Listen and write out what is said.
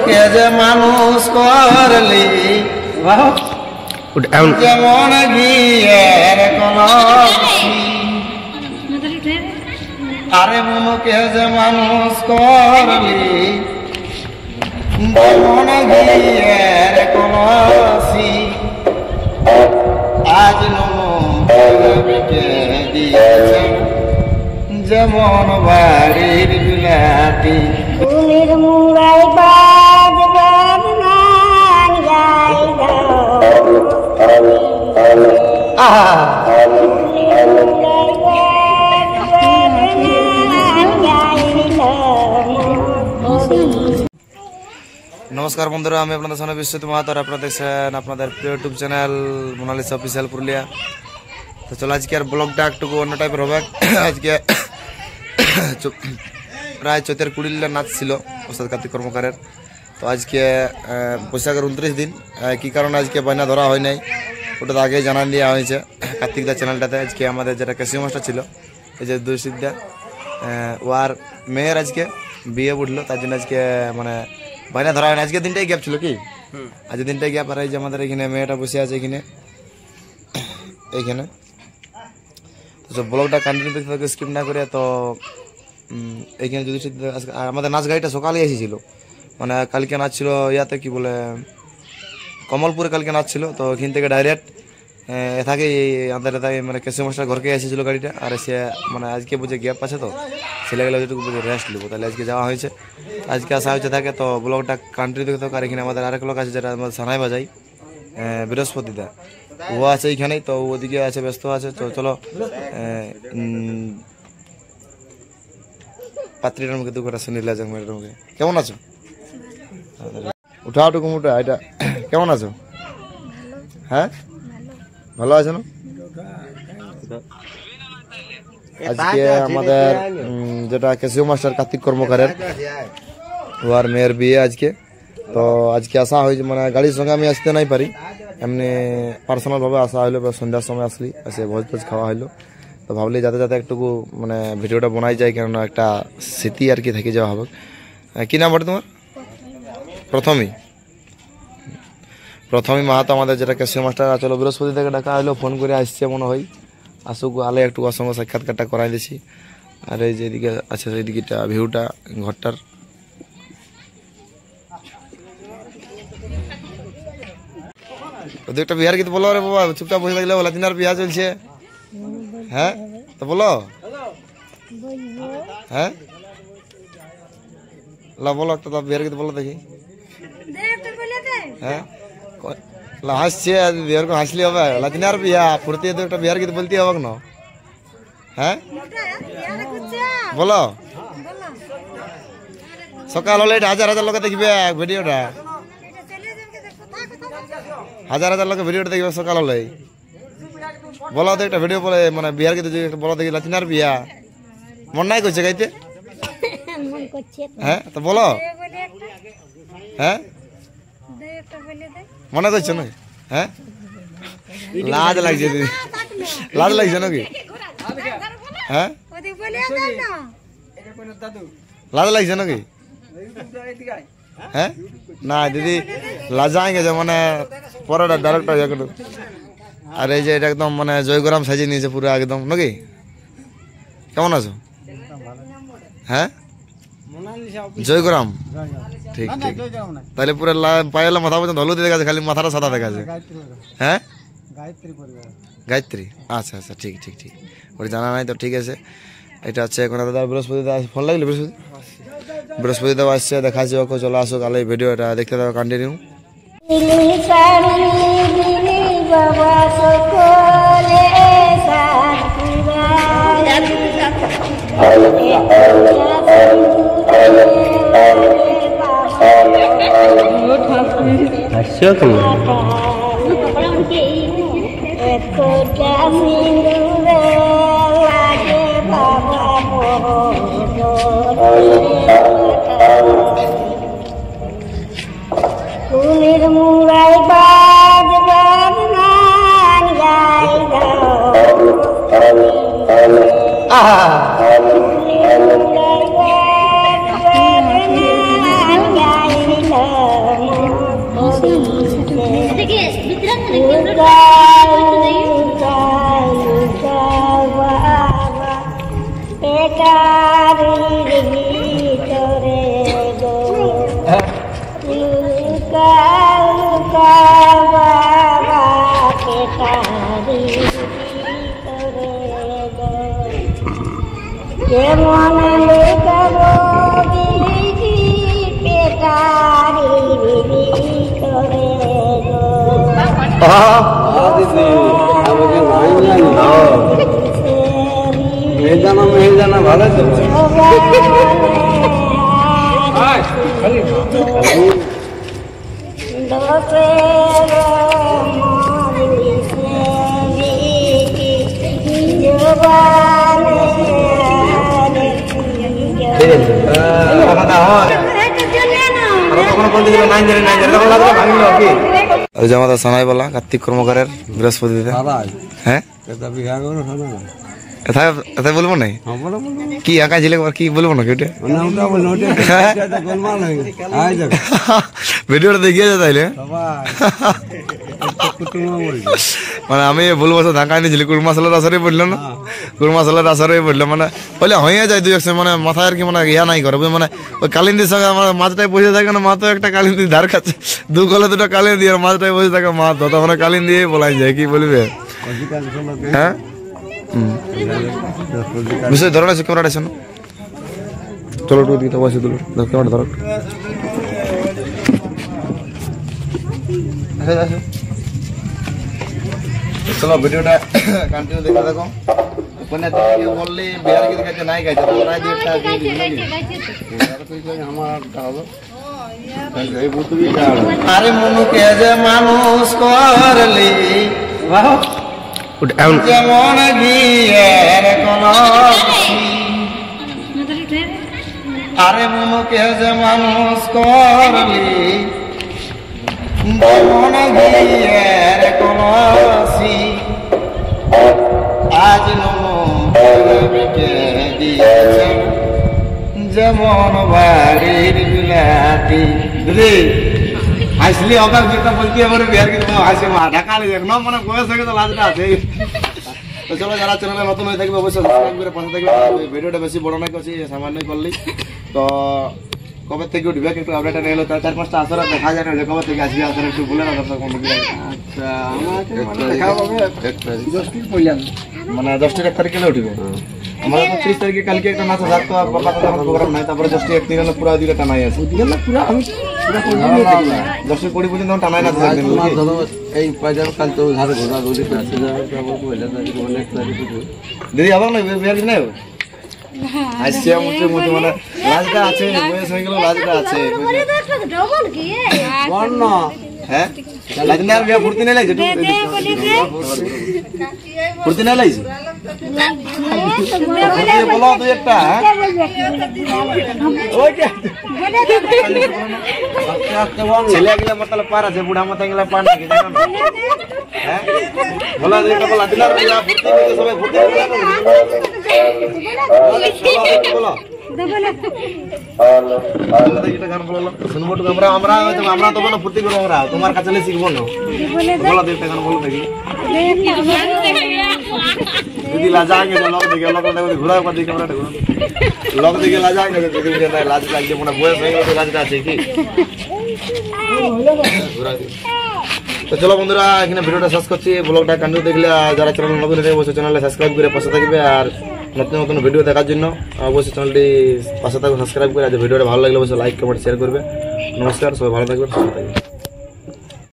মনুকে যে মানুষ করলি যেমন ঘিয়ের কলসি, আরে মনুকে যে মানুষ করলি যেমন ঘিয়ের কলসি, আজ নমকে দিয়েছে যেমন বাড়ির বিলাতি। ফুলের মুড়াই বাজ বাজ গান গাইল, নমস্কার বন্ধুরা, আমি আপনাদের সামনে বিশ্বজিৎ মাহাতো, আর আপনারা দেখছেন আপনাদের প্রিয় YouTube channel Monalisa official Purulia. তো চলো আজকে আর ব্লগটা একটু অন্য টাইপের হবে। আজকে প্রায় চৈতের 20 নাচ ছিল ওস্তাদ কার্তিক কর্মকারের। তো আজকে বৈশাখের 29 দিন, কী কারণে আজকে বায়না ধরা হয় নাই ওটা তো আগেই জানান দেওয়া হয়েছে কার্তিকদা চ্যানেলটাতে। আজকে আমাদের যেটা ক্যাসিও মাস্টার ছিল, এই যে দুইশিকদা, ওর মেয়ের আজকে বিয়ে উঠলো, তার জন্য আজকে মানে বায়না ধরা হয় না। আজকে দিনটাই গ্যাপ ছিল কি, আজকে দিনটাই গ্যাপ। আর এই যে আমাদের এখানে মেয়েটা বসে আছে এইখানে। তো ব্লগটা কন্টিনিউ দেখতে থাকে, স্কিপ না করে। তো এইখানে যদি আমাদের নাচ গাড়িটা সকালে এসেছিল, মানে কালকে নাচ ছিল ইয়াতে কি বলে কমলপুরে কালকে নাচ ছিল। তো ওইখান থেকে ডাইরেক্ট থাকে আমাদের মানে কেসি মাস্টার ঘরকে এসেছিল গাড়িটা। আর সে মানে আজকে বুঝে গ্যাপ আছে, তো ছেলেগুলো যেটুকু বুঝে রেস্ট নেবো, তাহলে আজকে যাওয়া হয়েছে, আজকে আসা হয়েছে থাকে। তো ব্লগটা কন্টিনিউ দেখতে থাকে। আর এখানে আমাদের আরেক লোক আছে যেটা আমাদের সানাই বাজাই, বৃহস্পতিদা, ও আছে এইখানেই। তো ওদিকে আছে, ব্যস্ত আছে। তো চলো পাত্রীটার মুখে দুঃখটা শুনিলা যাক। মেয়েটার মুখে কেমন আছো? উঠা টুকু উঠা, এটা কেমন আছো? হ্যাঁ ভালো আছো না? আজকে আমাদের যেটা ক্যাসিও মাস্টার কার্তিক কর্মকারের ওর মেয়ের বিয়ে আজকে। তো আজকে আসা হয়েছে, মানে গাড়ির সঙ্গে আমি আসতে নাই পারি, এমনি পার্সোনাল ভাবে আসা হইলো। সন্ধ্যার সময় আসলি, এসে ভোজ ভোজ খাওয়া হইলো। তো ভাবলি যাতে যাতে একটুকু মানে ভিডিওটা বানাই যায়, কেননা একটা স্মৃতি আর কি থেকে যাওয়া হবে। কি নাম বটে তোমার? প্রথমই মাহাতো আমাদের যেটা ক্যাসিও মাস্টার। চলো বৃহস্পতি থেকে ডাকা হইলো, ফোন করে আসছে মনে হয়, আসুক আলে একটু ওর সঙ্গে সাক্ষাৎকারটা করাই দিছি। আর এই যে এদিকে আছে সেইদিকেটা ভিউটা ঘরটার। একটা বিহার গীত বলো রে বাবা, চুপচাপ বসে থাকলে বলা দিনার বিহার চলছে। হ্যাঁ তো বলো, হ্যাঁ বলো একটা বিহার গীত বলো দেখি। হ্যাঁ হাসছে, বিহার को হাসলি হবে, লাতিনার বিয়া ফুর্তি, তো একটা বিহার গীত বলতে হবে না? হ্যাঁ বলো। সকাল হলে এটা হাজার হাজার লোক দেখবে ভিডিওটা, হাজার হাজার লোক ভিডিওটা দেখবে সকাল হলে। বলো তো একটা ভিডিও বলে, মানে বিহার গীত বলো দেখি, লাতিনার বিয়া মন নাই করছে গাইতে? হ্যাঁ তো বলো। হ্যাঁ মনে করছো নাকি? হ্যাঁ লাজ লাগছে, লাজ লাগছে নাকি? হ্যাঁ লাজ লাগছে নাকি? হ্যাঁ না দিদি লাজাই গেছে, মানে পরোটা ডাইরেক্টর ইয়ে করো। আর এই যে এটা একদম মানে জয়গ্রাম সাজিয়ে নিয়েছে পুরো একদম নাকি? কেমন আছো? হ্যাঁ জয়গ্রাম, ঠিক ঠিক। তাহলে পুরো পায়েলা মাথা পর্যন্ত হলুদ দেখা যাচ্ছে, খালি মাথাটা সাদা দেখা যাচ্ছে। হ্যাঁ গায়ত্রী, আচ্ছা আচ্ছা, ঠিক ঠিক ঠিক, ওটা জানা নাই তো, ঠিক আছে। এটা হচ্ছে এখন দাদা বৃহস্পতি দা ফোন লাগলো, বৃহস্পতি দেওয়া আসছে, দেখাচ্ছে ওকে। চলো আসো তাহলে ভিডিওটা দেখতে দেবো কন্টিনিউ। ফুলের মুড়াই বাজ বাজ গান গাইল, উল্কা উল্কা বাবা পেটারি ভিতরে গো কেমন লুকাবো বিজি পেটারি ভিতরে গো মেহজানা ভালো তো আমাদের সানাই বলা কার্তিক কর্মকারের বৃহস্পতিতে হ্যাঁ এথায় বলবো নাই কি আঁকা ঝিলে কি বলবো না কেটে ভিডিওটা দেখিয়ে যা তাইলে মানে আমি বলবো ঢাকা নিয়েছিলি কুড় মশলার আসরে পড়লো না কুড় মশলার আসরে পড়লো মানে বলে হয়ে যায় দুই একশো মানে মাথায় আর কি মানে ইয়া নাই করে মানে ওই কালিন্দির সঙ্গে আমার মাছটাই বসে থাকে না মা তো একটা কালিন্দি ধার খাচ্ছে দু কলে দুটো কালিন্দি আর মাছটাই বসে থাকে মা তো তখন কালিন্দি বলাই যায় কি বলবে হ্যাঁ বিষয় ধরো না ক্যামেরাটা শোনো চলো একটু দিকে বসে দিল ক্যামেরা ধরো চলো ভিডিওটা কন্টিনিউ দেখতে থাকো ওখানে থেকে বললি বিহার কি দেখাচ্ছে নাই গাইছে তোরা যে একটা আরে মনুকে যে মানুষ করলি যেমন গিয়ের কলসি আরে মনুকে যে মানুষ করলি যেমন গিয়ের কলসি আজ নমকে দিয়েছে যেমন বাড়ির বিলাতি বুঝলি আসলি অবাক যেটা বলতে পারে বিহার কিন্তু হাসি মা ঢাকা লেগে ন মানে বয়স হয়ে তো লাজটা আছে তো চলো যারা চ্যানেলে নতুন হয়ে থাকবে অবশ্যই সাবস্ক্রাইব করে পাশে থাকবে ভিডিওটা বেশি বড় না করছি সামান্যই করলি তো কবে থেকে উঠবে একটু আপডেট নিয়ে এলো 4-5টা আসর দেখা যায় না কবে থেকে আসবে আসর একটু বলে না দর্শক বন্ধু আচ্ছা আমাকে দেখা হবে 1 তারিখ মানে 10 তারিখে উঠবে हमारा 25 तारीख कल के एक नाच हजार तो आपको पता था प्रोग्राम नहीं था पर जस्ट एक दिन में पूरा दिला टाना है दिला पूरा हम पूरा जस्ट कोड़ी पूजन तो टाना ना था दिन এই পয়সা কাল তো ধারে ঘোরা ঘুরি আছে যাব তো বলে অনেক তারিখ দিদি আবার না বিয়ার দিন না আসছে মুতে মুতে মানে লাজটা আছে বয়স হয়ে গেল লাজটা আছে ডবল কি কোন না হ্যাঁ লাজনার বিয়া ফুর্তি নাই লাগছে ফুর্তি নাই লাগছে বলো তুই একটা ছেলে গেলে মতলব পার আছে বুড়া মত গেলে পার নাকি জানো না হ্যাঁ বলা যে কত লাজনার বিয়া ফুর্তি নিতে সবাই ফুর্তি বলো গান বলো শুনবো তো আমরা তো বলো ফুর্তি করবো আমরা তোমার কাছে শিখবো না বলো একটা গান বলো দেখি दीदी लाजा के लोग देखे लोग देखो घुरा पर देखे हमरा देखो लोग देखे लाजा के देखो मुझे ना लाज लागे मोना बयस হয়ে গেল লাজটা আছে কি ঘুরা দি তো চলো বন্ধুরা এখানে ভিডিওটা শেষ করছি ব্লগটা কন্টিনিউ দেখলে যারা চ্যানেল নতুন হয়ে অবশ্যই চ্যানেলে সাবস্ক্রাইব করে পাশে থাকবে আর নতুন নতুন ভিডিও দেখার জন্য অবশ্যই চ্যানেলটি পাশে থাকবে সাবস্ক্রাইব করে আর ভিডিওটা ভালো লাগলে অবশ্যই লাইক কমেন্ট শেয়ার করবে নমস্কার সবাই ভালো থাকবেন সুস্থ থাকবেন